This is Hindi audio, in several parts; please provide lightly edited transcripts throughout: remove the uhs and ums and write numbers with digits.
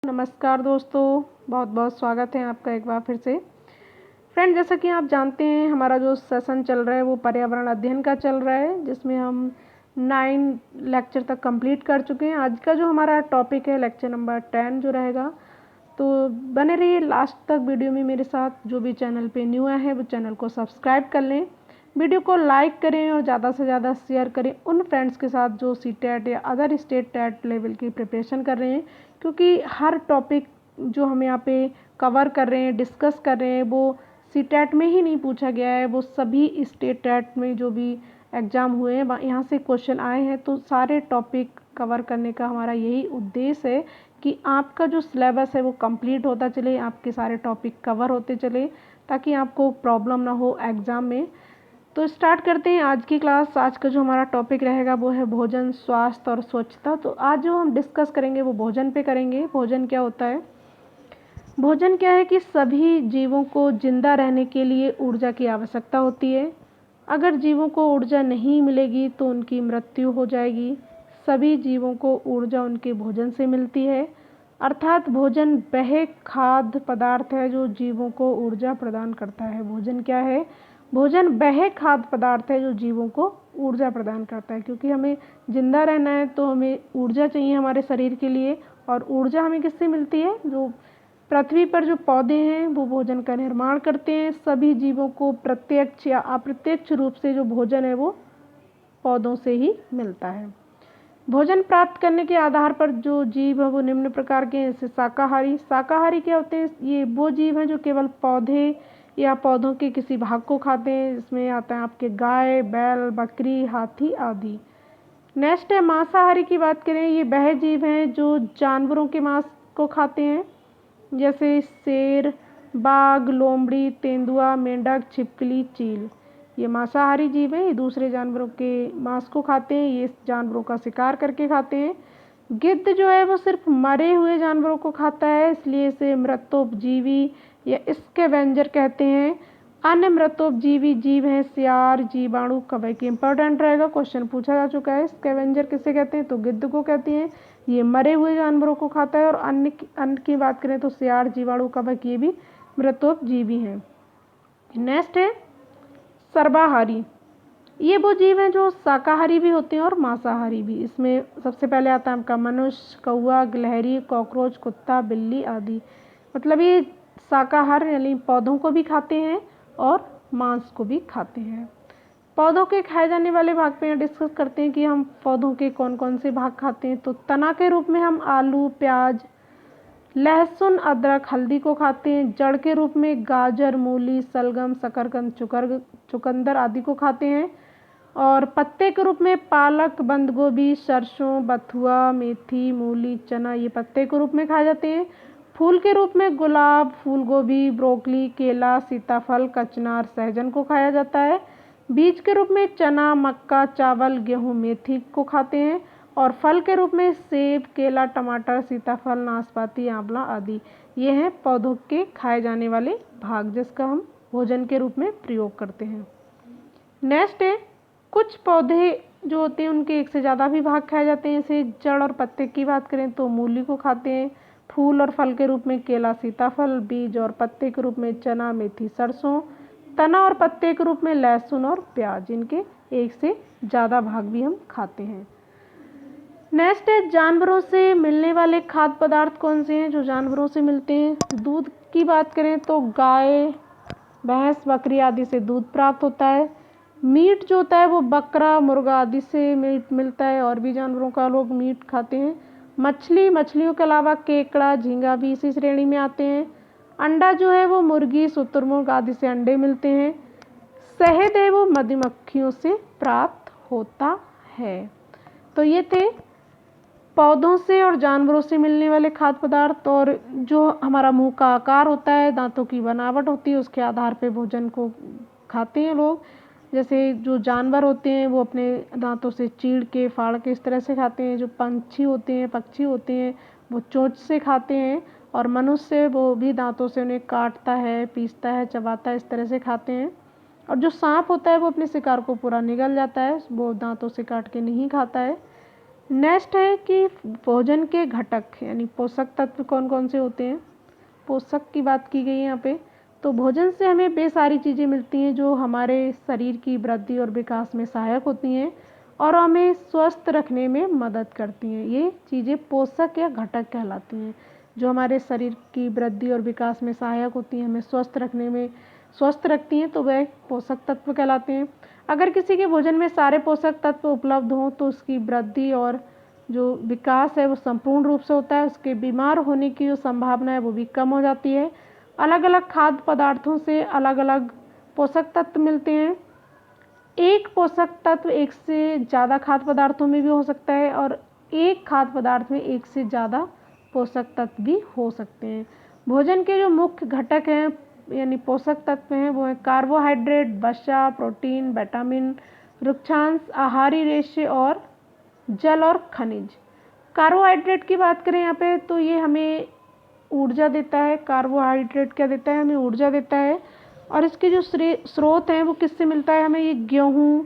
नमस्कार दोस्तों, बहुत बहुत स्वागत है आपका एक बार फिर से। फ्रेंड, जैसा कि आप जानते हैं हमारा जो सेशन चल रहा है वो पर्यावरण अध्ययन का चल रहा है, जिसमें हम 9 लेक्चर तक कंप्लीट कर चुके हैं। आज का जो हमारा टॉपिक है लेक्चर नंबर 10 जो रहेगा, तो बने रहिए लास्ट तक वीडियो में मेरे साथ। जो भी चैनल पे न्यू है वो चैनल को सब्सक्राइब कर लें, वीडियो को लाइक करें और ज़्यादा से ज़्यादा शेयर करें उन फ्रेंड्स के साथ जो सीटेट या अदर स्टेट टेट लेवल की प्रिपरेशन कर रहे हैं, क्योंकि हर टॉपिक जो हम यहाँ पे कवर कर रहे हैं, डिस्कस कर रहे हैं, वो सीटेट में ही नहीं पूछा गया है। वो सभी स्टेट टेट में जो भी एग्ज़ाम हुए हैं यहाँ से क्वेश्चन आए हैं। तो सारे टॉपिक कवर करने का हमारा यही उद्देश्य है कि आपका जो सिलेबस है वो कंप्लीट होता चले, आपके सारे टॉपिक कवर होते चले, ताकि आपको प्रॉब्लम ना हो एग्ज़ाम में। तो स्टार्ट करते हैं आज की क्लास। आज का जो हमारा टॉपिक रहेगा वो है भोजन, स्वास्थ्य और स्वच्छता। तो आज जो हम डिस्कस करेंगे वो भोजन पे करेंगे। भोजन क्या होता है? भोजन क्या है कि सभी जीवों को जिंदा रहने के लिए ऊर्जा की आवश्यकता होती है। अगर जीवों को ऊर्जा नहीं मिलेगी तो उनकी मृत्यु हो जाएगी। सभी जीवों को ऊर्जा उनके भोजन से मिलती है, अर्थात भोजन वह खाद्य पदार्थ है जो जीवों को ऊर्जा प्रदान करता है। भोजन क्या है? भोजन वह खाद्य पदार्थ है जो जीवों को ऊर्जा प्रदान करता है, क्योंकि हमें जिंदा रहना है तो हमें ऊर्जा चाहिए हमारे शरीर के लिए। और ऊर्जा हमें किससे मिलती है? जो पृथ्वी पर जो पौधे हैं वो भोजन का निर्माण करते हैं। सभी जीवों को प्रत्यक्ष या अप्रत्यक्ष रूप से जो भोजन है वो पौधों से ही मिलता है। भोजन प्राप्त करने के आधार पर जो जीव है वो निम्न प्रकार के हैं, जैसे शाकाहारी। शाकाहारी क्या होते हैं? ये वो जीव हैं जो केवल पौधे या पौधों के किसी भाग को खाते हैं। इसमें आता है आपके गाय, बैल, बकरी, हाथी आदि। नेक्स्ट है मांसाहारी की बात करें, ये वह जीव हैं जो जानवरों के मांस को खाते हैं, जैसे शेर, बाघ, लोमड़ी, तेंदुआ, मेंढक, छिपकली, चील। ये मांसाहारी जीव हैं, ये दूसरे जानवरों के मांस को खाते हैं, ये जानवरों का शिकार करके खाते हैं। गिद्ध जो है वो सिर्फ मरे हुए जानवरों को खाता है, इसलिए इसे मृतोपजीवी या स्कैवेंजर कहते हैं। अन्य मृतोपजीवी जीव हैं सियार, जीवाणु, कवक। इंपॉर्टेंट रहेगा, क्वेश्चन पूछा जा चुका है। स्कैवेंजर किसे कहते हैं? तो गिद्ध को कहते हैं। ये मरे हुए जानवरों को खाता है। और अन्य की बात करें तो सियार, जीवाणु, कवक ये भी मृतोपजीवी हैं। नेक्स्ट है सर्वाहारी। ये वो जीव हैं जो शाकाहारी भी होते हैं और मांसाहारी भी। इसमें सबसे पहले आता है आपका मनुष्य, कौवा, गिलहरी, कॉकरोच, कुत्ता, बिल्ली आदि। मतलब ये शाकाहार यानी पौधों को भी खाते हैं और मांस को भी खाते हैं। पौधों के खाए जाने वाले भाग पे यहाँ डिस्कस करते हैं कि हम पौधों के कौन कौन से भाग खाते हैं। तो तना के रूप में हम आलू, प्याज, लहसुन, अदरक, हल्दी को खाते हैं। जड़ के रूप में गाजर, मूली, शलगम, शकरकंद, चुकंदर आदि को खाते हैं। और पत्ते के रूप में पालक, बंद गोभी, सरसों, बथुआ, मेथी, मूली, चना ये पत्ते के रूप में खाए जाते हैं। फूल के रूप में गुलाब, फूल गोभी, ब्रोकली, केला, सीताफल, कचनार, सहजन को खाया जाता है। बीज के रूप में चना, मक्का, चावल, गेहूँ, मेथी को खाते हैं। और फल के रूप में सेब, केला, टमाटर, सीताफल, नाशपाती, आंवला आदि। ये हैं पौधों के खाए जाने वाले भाग, जिसका हम भोजन के रूप में प्रयोग करते हैं। नेक्स्ट है कुछ पौधे जो होते हैं उनके एक से ज़्यादा भी भाग खाए जाते हैं। जैसे जड़ और पत्ते की बात करें तो मूली को खाते हैं। फूल और फल के रूप में केला, सीताफल। बीज और पत्ते के रूप में चना, मेथी, सरसों। तना और पत्ते के रूप में लहसुन और प्याज। इनके एक से ज़्यादा भाग भी हम खाते हैं। नेक्स्ट है जानवरों से मिलने वाले खाद्य पदार्थ कौन से हैं जो जानवरों से मिलते हैं। दूध की बात करें तो गाय, भैंस, बकरी आदि से दूध प्राप्त होता है। मीट जो होता है वो बकरा, मुर्गा आदि से मीट मिलता है, और भी जानवरों का लोग मीट खाते हैं। मछलियों के अलावा केकड़ा, झींगा भी इसी श्रेणी में आते हैं। अंडा जो है वो मुर्गी, शुतुरमुर्ग आदि से अंडे मिलते हैं। शहद है वो मधुमक्खियों से प्राप्त होता है। तो ये थे पौधों से और जानवरों से मिलने वाले खाद्य पदार्थ। और जो हमारा मुंह का आकार होता है, दांतों की बनावट होती है, उसके आधार पे भोजन को खाते हैं लोग। जैसे जो जानवर होते हैं वो अपने दांतों से चीड़ के, फाड़ के इस तरह से खाते हैं। जो पंछी होते हैं, पक्षी होते हैं, वो चोंच से खाते हैं। और मनुष्य वो भी दांतों से उन्हें काटता है, पीसता है, चबाता है, इस तरह से खाते हैं। और जो सांप होता है वो अपने शिकार को पूरा निगल जाता है, वो दांतों से काट के नहीं खाता है। नेक्स्ट है कि भोजन के घटक यानी पोषक तत्व कौन कौन से होते हैं। पोषक की बात की गई है यहाँ पे। तो भोजन से हमें वे सारी चीज़ें मिलती हैं जो हमारे शरीर की वृद्धि और विकास में सहायक होती हैं और हमें स्वस्थ रखने में मदद करती हैं। ये चीज़ें पोषक या घटक कहलाती हैं जो हमारे शरीर की वृद्धि और विकास में सहायक होती हैं, हमें स्वस्थ रखने में स्वस्थ रखती हैं, तो वह पोषक तत्व कहलाते हैं। अगर किसी के भोजन में सारे पोषक तत्व उपलब्ध हों तो उसकी वृद्धि और जो विकास है वो संपूर्ण रूप से होता है, उसके बीमार होने की जो संभावना है वो भी कम हो जाती है। अलग अलग खाद्य पदार्थों से अलग अलग पोषक तत्व मिलते हैं। एक पोषक तत्व एक से ज़्यादा खाद्य पदार्थों में भी हो सकता है और एक खाद्य पदार्थ में एक से ज़्यादा पोषक तत्व भी हो सकते हैं। भोजन के जो मुख्य घटक हैं यानी पोषक तत्व हैं वो हैं कार्बोहाइड्रेट, वसा, प्रोटीन, विटामिन, रुक्षांश, आहारी रेशे और जल और खनिज। कार्बोहाइड्रेट की बात करें यहाँ पे तो ये हमें ऊर्जा देता है। कार्बोहाइड्रेट क्या देता है? हमें ऊर्जा देता है। और इसके जो स्रोत हैं वो किससे मिलता है हमें? ये गेहूँ,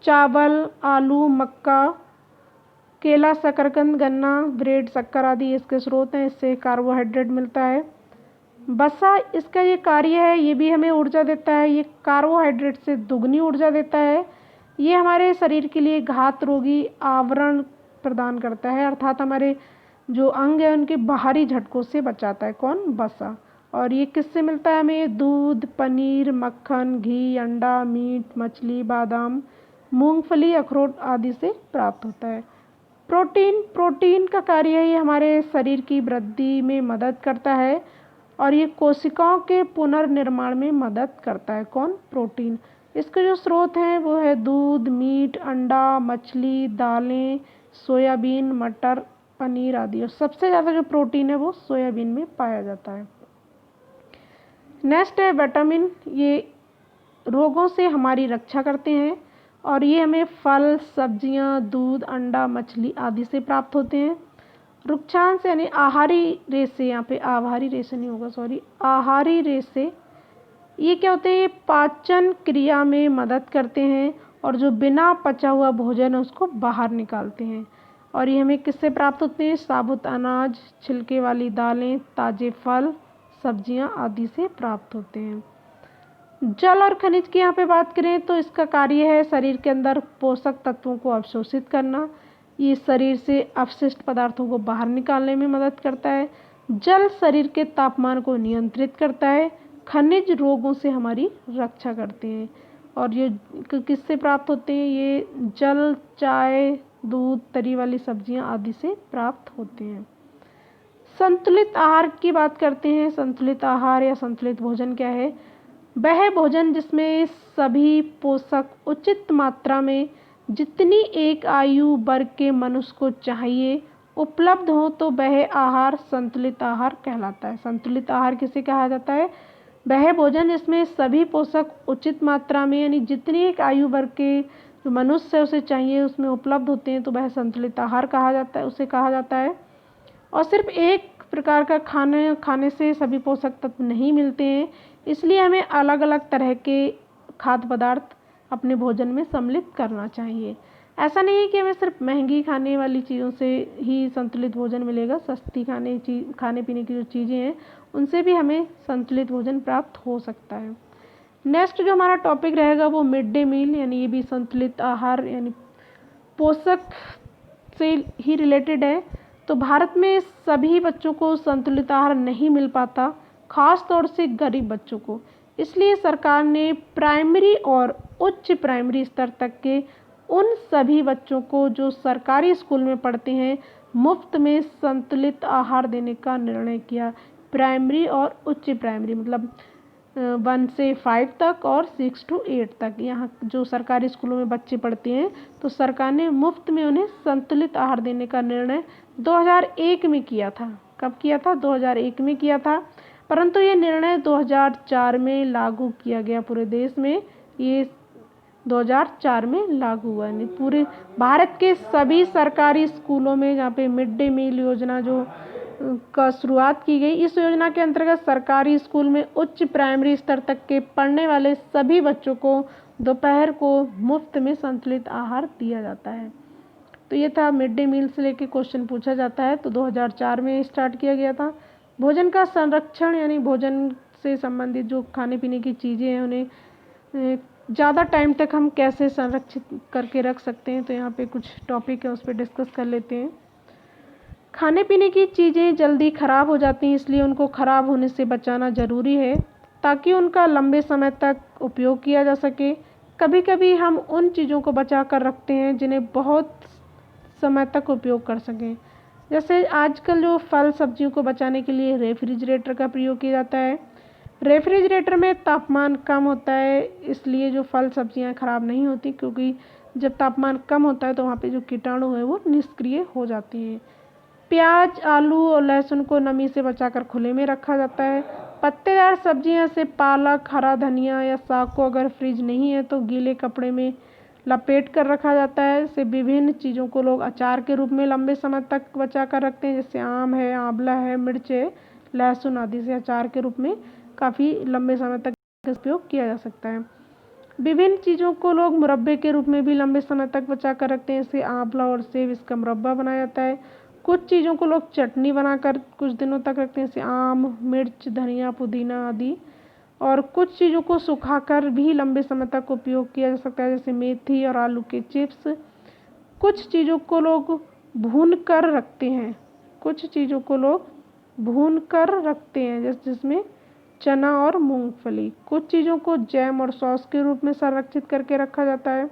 चावल, आलू, मक्का, केला, शकरकंद, गन्ना, ब्रेड, शक्कर आदि इसके स्रोत हैं, इससे कार्बोहाइड्रेट मिलता है। वसा इसका ये कार्य है, ये भी हमें ऊर्जा देता है। ये कार्बोहाइड्रेट से दुगनी ऊर्जा देता है। ये हमारे शरीर के लिए घात रोगी आवरण प्रदान करता है, अर्थात हमारे जो अंग है उनके बाहरी झटकों से बचाता है। कौन? वसा। और ये किससे मिलता है हमें? दूध, पनीर, मक्खन, घी, अंडा, मीट, मछली, बादाम, मूंगफली, अखरोट आदि से प्राप्त होता है। प्रोटीन का कार्य है ये हमारे शरीर की वृद्धि में मदद करता है और ये कोशिकाओं के पुनर्निर्माण में मदद करता है। कौन? प्रोटीन। इसके जो स्रोत हैं वो है दूध, मीट, अंडा, मछली, दालें, सोयाबीन, मटर, पनीर आदि। और सबसे ज़्यादा जो प्रोटीन है वो सोयाबीन में पाया जाता है। नेक्स्ट है विटामिन। ये रोगों से हमारी रक्षा करते हैं और ये हमें फल, सब्जियां, दूध, अंडा, मछली आदि से प्राप्त होते हैं। रुक्षांश यानी आहारी रेशे, यहाँ पे आहारी रेशे नहीं होगा, सॉरी, आहारी रेशे, ये क्या होते हैं? ये पाचन क्रिया में मदद करते हैं और जो बिना पचा हुआ भोजन है उसको बाहर निकालते हैं। और ये हमें किससे प्राप्त होते हैं? साबुत अनाज, छिलके वाली दालें, ताज़े फल, सब्जियां आदि से प्राप्त होते हैं। जल और खनिज की यहाँ पे बात करें तो इसका कार्य है शरीर के अंदर पोषक तत्वों को अवशोषित करना। ये शरीर से अपशिष्ट पदार्थों को बाहर निकालने में मदद करता है। जल शरीर के तापमान को नियंत्रित करता है। खनिज रोगों से हमारी रक्षा करते हैं। और ये किससे प्राप्त होते हैं? ये जल, चाय, दूध, तरी वाली सब्जियां आदि से प्राप्त होते हैं। संतुलित आहार की बात करते हैं। संतुलित आहार या संतुलित भोजन क्या है? वह भोजन जिसमें सभी पोषक उचित मात्रा में जितनी एक आयु वर्ग के मनुष्य को चाहिए उपलब्ध हो तो वह आहार संतुलित आहार कहलाता है। संतुलित आहार किसे कहा जाता है? वह भोजन जिसमें सभी पोषक उचित मात्रा में यानी जितनी एक आयु वर्ग के जो मनुष्य है उसे चाहिए उसमें उपलब्ध होते हैं तो वह संतुलित आहार कहा जाता है, उसे कहा जाता है। और सिर्फ एक प्रकार का खाने से सभी पोषक तत्व नहीं मिलते हैं, इसलिए हमें अलग अलग तरह के खाद्य पदार्थ अपने भोजन में सम्मिलित करना चाहिए। ऐसा नहीं है कि हमें सिर्फ महंगी खाने वाली चीज़ों से ही संतुलित भोजन मिलेगा। सस्ती खाने पीने की जो चीज़ें हैं उनसे भी हमें संतुलित भोजन प्राप्त हो सकता है। नेक्स्ट जो हमारा टॉपिक रहेगा वो मिड डे मील, यानी ये भी संतुलित आहार यानी पोषक से ही रिलेटेड है। तो भारत में सभी बच्चों को संतुलित आहार नहीं मिल पाता, खास तौर से गरीब बच्चों को। इसलिए सरकार ने प्राइमरी और उच्च प्राइमरी स्तर तक के उन सभी बच्चों को जो सरकारी स्कूल में पढ़ते हैं मुफ्त में संतुलित आहार देने का निर्णय किया। प्राइमरी और उच्च प्राइमरी मतलब 1 से 5 तक और 6 to 8 तक यहाँ जो सरकारी स्कूलों में बच्चे पढ़ते हैं तो सरकार ने मुफ्त में उन्हें संतुलित आहार देने का निर्णय 2001 में किया था। कब किया था? 2001 में किया था। परंतु ये निर्णय 2004 में लागू किया गया पूरे देश में। ये 2004 में लागू हुआ, यानी पूरे भारत के सभी सरकारी स्कूलों में जहाँ पे मिड डे मील योजना जो का शुरुआत की गई। इस योजना के अंतर्गत सरकारी स्कूल में उच्च प्राइमरी स्तर तक के पढ़ने वाले सभी बच्चों को दोपहर को मुफ्त में संतुलित आहार दिया जाता है। तो ये था मिड डे मील से लेके क्वेश्चन पूछा जाता है, तो 2004 में स्टार्ट किया गया था। भोजन का संरक्षण यानी भोजन से संबंधित जो खाने पीने की चीज़ें हैं उन्हें ज़्यादा टाइम तक हम कैसे संरक्षित करके रख सकते हैं, तो यहाँ पे कुछ टॉपिक है उस पर डिस्कस कर लेते हैं। खाने पीने की चीज़ें जल्दी ख़राब हो जाती हैं, इसलिए उनको ख़राब होने से बचाना ज़रूरी है ताकि उनका लंबे समय तक उपयोग किया जा सके। कभी कभी हम उन चीज़ों को बचा कर रखते हैं जिन्हें बहुत समय तक उपयोग कर सकें। जैसे आजकल जो फल सब्जियों को बचाने के लिए रेफ्रिजरेटर का प्रयोग किया जाता है। रेफ्रिजरेटर में तापमान कम होता है, इसलिए जो फल सब्जियां ख़राब नहीं होती, क्योंकि जब तापमान कम होता है तो वहाँ पे जो कीटाणु है वो निष्क्रिय हो जाती हैं। प्याज, आलू और लहसुन को नमी से बचाकर खुले में रखा जाता है। पत्तेदार सब्जियां से पालक, हरा धनिया या साग को अगर फ्रिज नहीं है तो गीले कपड़े में लपेट कर रखा जाता है। इससे विभिन्न चीज़ों को लोग अचार के रूप में लंबे समय तक बचा कर रखते हैं, जैसे आम है, आंवला है, मिर्च है, लहसुन आदि से अचार के रूप में काफ़ी लंबे समय तक उपयोग किया जा सकता है। विभिन्न चीज़ों को लोग मुरब्बे के रूप में भी लंबे समय तक बचा कर रखते हैं, जैसे आंवला और सेब, इसका मुरब्बा बनाया जाता है। कुछ चीज़ों को लोग चटनी बनाकर कुछ दिनों तक रखते हैं, जैसे आम, मिर्च, धनिया, पुदीना आदि। और कुछ चीज़ों को सुखाकर भी लंबे समय तक उपयोग किया जा सकता है, जैसे मेथी और आलू के चिप्स। कुछ चीज़ों को लोग भून कर रखते हैं, कुछ चीज़ों को लोग भून कर रखते हैं, जिसमें चना और मूंगफली। कुछ चीज़ों को जैम और सॉस के रूप में संरक्षित करके रखा जाता है।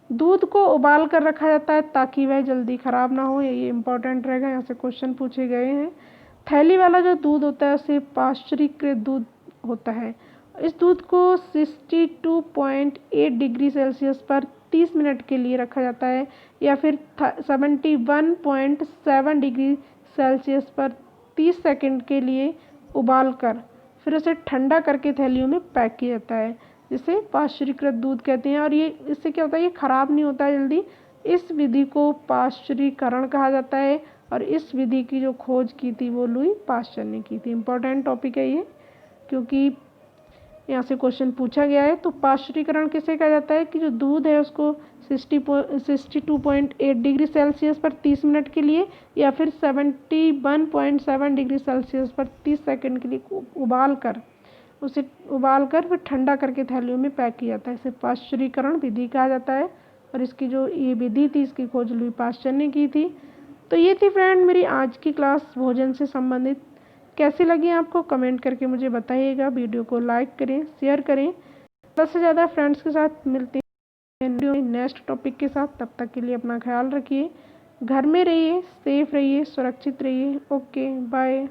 दूध को उबाल कर रखा जाता है ताकि वह जल्दी ख़राब ना हो, ये इम्पोर्टेंट रहेगा, यहाँ से क्वेश्चन पूछे गए हैं। थैली वाला जो दूध होता है उसे पाश्चरीकृत दूध होता है। इस दूध को 62.8 डिग्री सेल्सियस पर 30 मिनट के लिए रखा जाता है, या फिर 71.7 डिग्री सेल्सियस पर 30 सेकंड के लिए उबाल कर फिर उसे ठंडा करके थैलियों में पैक किया जाता है, जिसे पाश्चरीकृत दूध कहते हैं। और ये इससे क्या होता है, ये ख़राब नहीं होता है जल्दी। इस विधि को पाश्चरीकरण कहा जाता है, और इस विधि की जो खोज की थी वो लुई पाश्चर ने की थी। इम्पोर्टेंट टॉपिक है ये, क्योंकि यहाँ से क्वेश्चन पूछा गया है। तो पाश्चरीकरण किसे कहा जाता है कि जो दूध है उसको 62.8 डिग्री सेल्सियस पर 30 मिनट के लिए, या फिर 71.7 डिग्री सेल्सियस पर 30 सेकंड के लिए उबाल कर फिर ठंडा करके थैलियों में पैक किया जाता है। इसे पाश्चरीकरण विधि कहा जाता है, और इसकी जो ये विधि थी इसकी खोज लुई पाश्चर ने की थी। तो ये थी फ्रेंड मेरी आज की क्लास भोजन से संबंधित। कैसी लगी आपको कमेंट करके मुझे बताइएगा। वीडियो को लाइक करें, शेयर करें, ज़्यादा से ज़्यादा फ्रेंड्स के साथ मिलते हैं नेक्स्ट टॉपिक के साथ। तब तक के लिए अपना ख्याल रखिए, घर में रहिए, सेफ रहिए, सुरक्षित रहिए। Okay, bye.